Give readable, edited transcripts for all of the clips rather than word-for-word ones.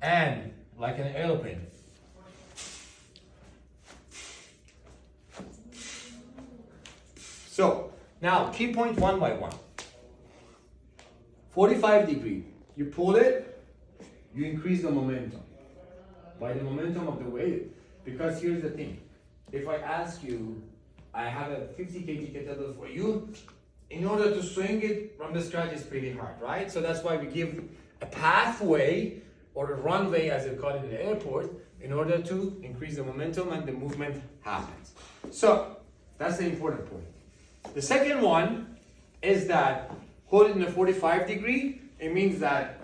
and like an airplane. So now key point one by one. 45 degree. You pull it, you increase the momentum by the momentum of the weight. Because here's the thing, if I ask you, I have a 50 kg kettlebell for you, in order to swing it from the scratch is pretty hard, right? So that's why we give a pathway or a runway, as they call it in the airport, in order to increase the momentum and the movement happens. So that's the important point. The second one is that hold it in a 45 degree. It means that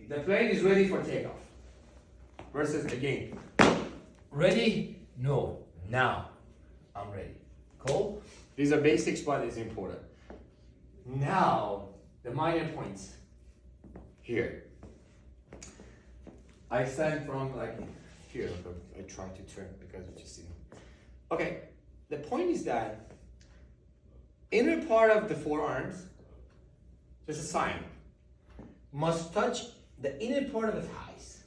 the plane is ready for takeoff. Versus again, ready? No, now I'm ready. Cool? These are basics, but it's important. Now, the minor points here. I stand from like here, but I try to turn because you see. Okay, the point is that inner part of the forearms, just a sign, must touch the inner part of the thighs,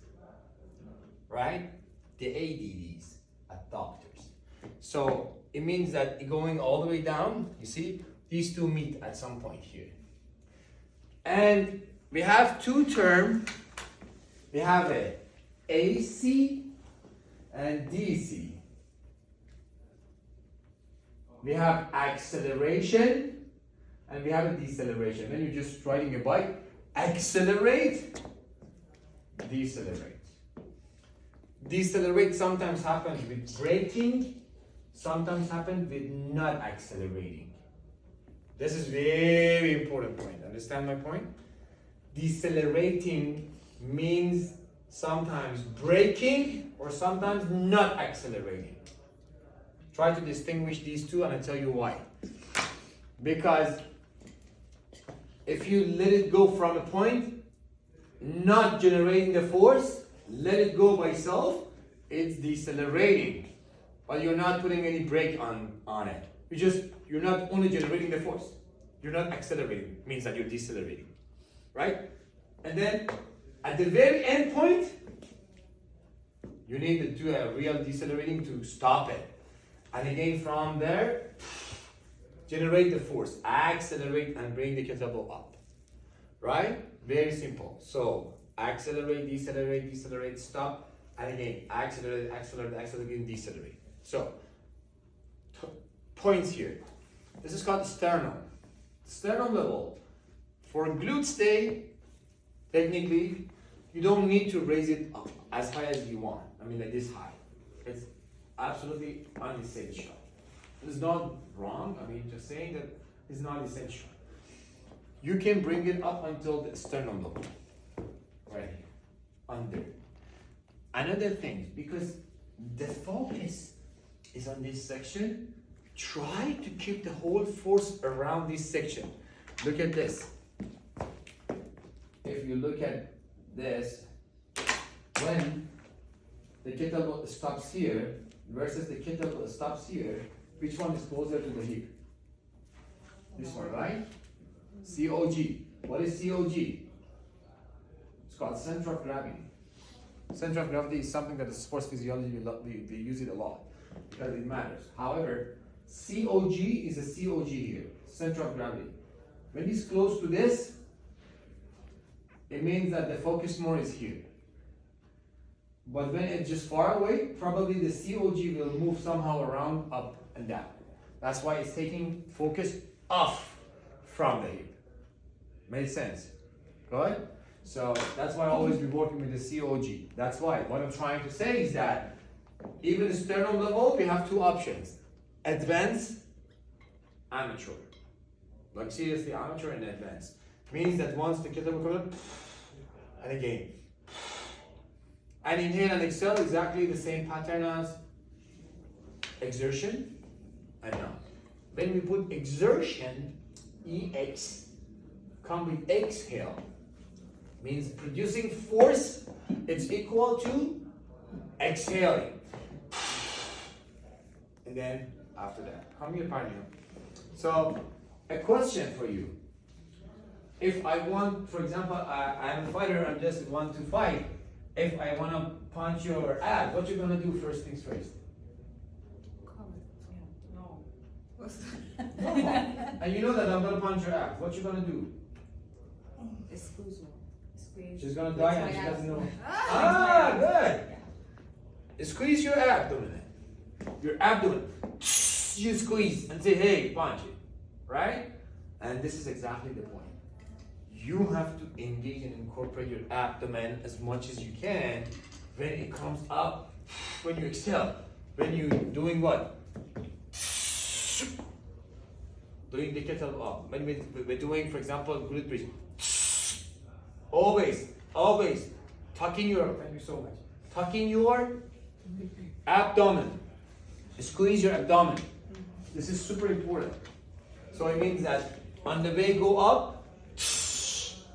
right? The ADDs, adductors. So it means that going all the way down, you see, these two meet at some point here. And we have two terms. We have a AC and DC. We have acceleration and we have a deceleration. When you're just riding a bike, accelerate, decelerate. Decelerate sometimes happens with braking, sometimes happens with not accelerating. This is very important point. Understand my point? Decelerating means sometimes braking or sometimes not accelerating. Try to distinguish these two and I'll tell you why. Because if you let it go from a point, not generating the force, let it go by itself, it's decelerating. But you're not putting any brake on it. You're not only generating the force, you're not accelerating. It means that you're decelerating. Right? And then at the very end point, you need to do a real decelerating to stop it. And again from there, generate the force, accelerate and bring the kettlebell up. Right? Very simple. So accelerate, decelerate, stop, and again accelerate, again decelerate. So points here. This is called the sternum. Sternum level. For glutes day, technically, you don't need to raise it up as high as you want. I mean like this high. It's absolutely unessential. It's not wrong. I mean just saying that it's not essential. You can bring it up until the sternum level. Right here. Under. Another thing, because the focus is on this section, try to keep the whole force around this section. Look at this. If you look at this, when the kettlebell stops here versus the kettlebell stops here, which one is closer to the hip? This one, right? COG. What is COG? It's called center of gravity. Center of gravity is something that the sports physiology, we use it a lot because it matters. However, COG is a COG here, center of gravity. When it's close to this, it means that the focus more is here. But when it's just far away, probably the COG will move somehow around, up and down. That's why it's taking focus off from the hip. Made sense? Good? So that's why I always be working with the COG. That's why what I'm trying to say is that even the sternum level, we have two options. Advanced, amateur. Like seriously, amateur and advanced. Means that once the kettlebell comes up, and again. And inhale and exhale, exactly the same pattern as exertion and now. When we put exertion, EX, come with exhale. Means producing force, it's equal to exhaling. And then after that, come here, partner. So, a question for you. If I want, for example, I'm a fighter, I just want to fight, if I want to punch your abs, what you gonna do first things first? No. No. And you know that I'm gonna punch your abs. What you gonna do? Squeeze. She's gonna die and she doesn't know. Ah, Good. Squeeze your abdomen. Your abdomen. You squeeze and say, hey, punch it. Right? And this is exactly the point. You have to engage and incorporate your abdomen as much as you can when it comes up, when you exhale, when you're doing what? Doing the kettle up. When we're doing, for example, glute bridge. Always tucking your, thank you so much. Tucking your abdomen. Squeeze your abdomen. This is super important. So it means that on the way go up,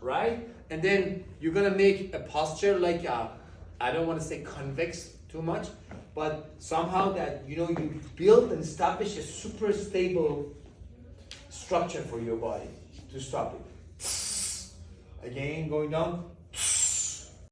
right? And then you're gonna make a posture like I don't want to say convex too much, but somehow that you build and establish a super stable structure for your body to stop it. Again, going down.